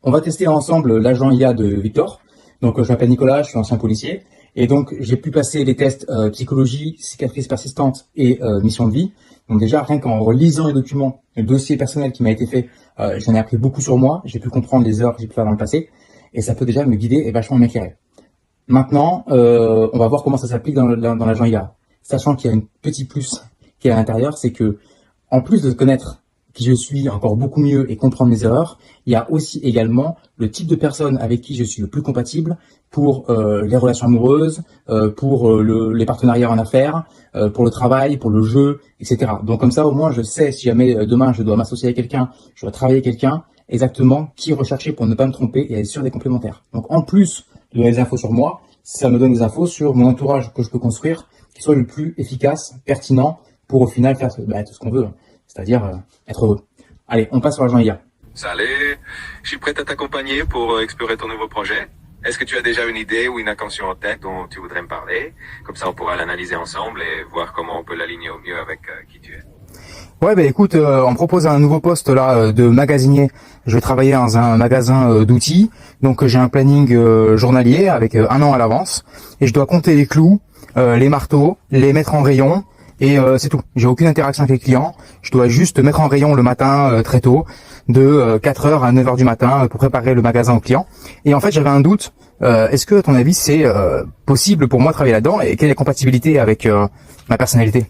On va tester ensemble l'agent IA de Victor. Donc, je m'appelle Nicolas, je suis ancien policier. Et donc, j'ai pu passer les tests psychologie, cicatrices persistantes et mission de vie. Donc déjà, rien qu'en relisant les documents, le dossier personnel qui m'a été fait, j'en ai appris beaucoup sur moi. J'ai pu comprendre les erreurs que j'ai pu faire dans le passé. Et ça peut déjà me guider et vachement m'éclairer. Maintenant, on va voir comment ça s'applique dans l'agent IA. Sachant qu'il y a un petit plus qui est à l'intérieur, c'est que, en plus de connaître qui je suis encore beaucoup mieux et comprendre mes erreurs, il y a aussi également le type de personne avec qui je suis le plus compatible pour les relations amoureuses, pour les partenariats en affaires, pour le travail, pour le jeu, etc. Donc comme ça, au moins, je sais si jamais demain je dois m'associer avec quelqu'un, je dois travailler avec quelqu'un, exactement qui rechercher pour ne pas me tromper et être sûr des complémentaires. Donc en plus de donner des infos sur moi, ça me donne des infos sur mon entourage que je peux construire, qui soit le plus efficace, pertinent, pour au final faire tout ce qu'on veut, c'est-à-dire être heureux. Allez, on passe sur l'agent IA. Salut, je suis prêt à t'accompagner pour explorer ton nouveau projet. Est-ce que tu as déjà une idée ou une intention en tête dont tu voudrais me parler? Comme ça, on pourra l'analyser ensemble et voir comment on peut l'aligner au mieux avec qui tu es. Ouais, écoute, on me propose un nouveau poste là de magasinier. Je vais travailler dans un magasin d'outils. Donc j'ai un planning journalier avec 1 an à l'avance. Et je dois compter les clous, les marteaux, les mettre en rayon. Et c'est tout. J'ai aucune interaction avec les clients. Je dois juste mettre en rayon le matin très tôt, de 4h à 9h du matin pour préparer le magasin aux clients. Et en fait, j'avais un doute. Est-ce que, à ton avis, c'est possible pour moi de travailler là-dedans et quelle est la compatibilité avec ma personnalité?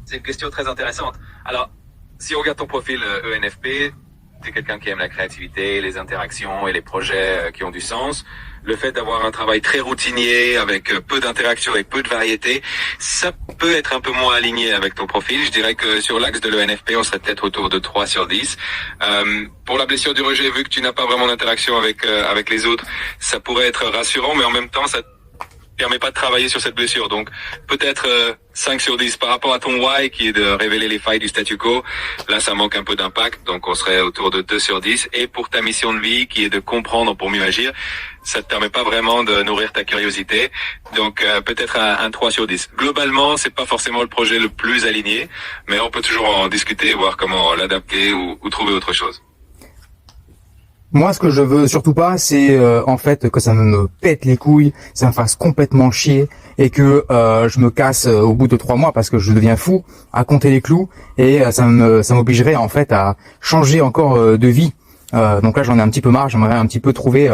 C'est une question très intéressante. Alors, si on regarde ton profil ENFP, tu es quelqu'un qui aime la créativité, les interactions et les projets qui ont du sens. Le fait d'avoir un travail très routinier, avec peu d'interactions et peu de variété, ça peut être un peu moins aligné avec ton profil. Je dirais que sur l'axe de l'ENFP, on serait peut-être autour de 3 sur 10. Pour la blessure du rejet, vu que tu n'as pas vraiment d'interaction avec les autres, ça pourrait être rassurant, mais en même temps, ça permet pas de travailler sur cette blessure. Donc peut-être 5 sur 10 par rapport à ton why qui est de révéler les failles du statu quo. Là, ça manque un peu d'impact, donc on serait autour de 2 sur 10. Et pour ta mission de vie qui est de comprendre pour mieux agir, ça te permet pas vraiment de nourrir ta curiosité. Donc peut-être un 3 sur 10. Globalement, c'est pas forcément le projet le plus aligné, mais on peut toujours en discuter, voir comment l'adapter ou trouver autre chose. Moi, ce que je veux surtout pas, c'est en fait que ça me pète les couilles, ça me fasse complètement chier et que je me casse au bout de 3 mois parce que je deviens fou à compter les clous et ça m'obligerait en fait à changer encore de vie. Donc là, j'en ai un petit peu marre, j'aimerais un petit peu trouver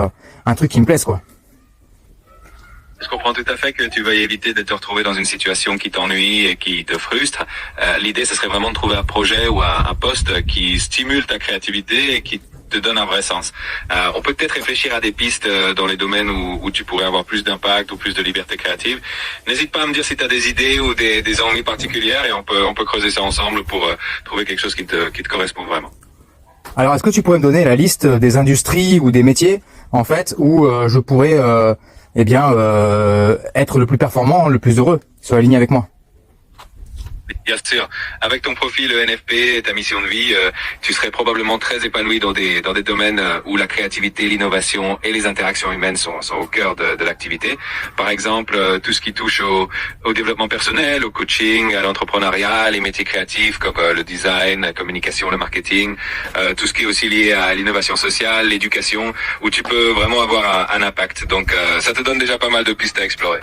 un truc qui me plaise, quoi. Je comprends tout à fait que tu veuilles éviter de te retrouver dans une situation qui t'ennuie et qui te frustre. L'idée, ce serait vraiment de trouver un projet ou un poste qui stimule ta créativité et qui te donne un vrai sens. On peut peut-être réfléchir à des pistes dans les domaines où tu pourrais avoir plus d'impact ou plus de liberté créative. N'hésite pas à me dire si tu as des idées ou des envies particulières et on peut creuser ça ensemble pour trouver quelque chose qui te correspond vraiment. Alors, est-ce que tu pourrais me donner la liste des industries ou des métiers, en fait, où je pourrais être le plus performant, le plus heureux, soit aligné avec moi? Bien sûr. Avec ton profil ENFP et ta mission de vie, tu serais probablement très épanoui dans des domaines où la créativité, l'innovation et les interactions humaines sont au cœur de l'activité. Par exemple, tout ce qui touche au développement personnel, au coaching, à l'entrepreneuriat, les métiers créatifs comme le design, la communication, le marketing, tout ce qui est aussi lié à l'innovation sociale, l'éducation, où tu peux vraiment avoir un impact. Donc, ça te donne déjà pas mal de pistes à explorer.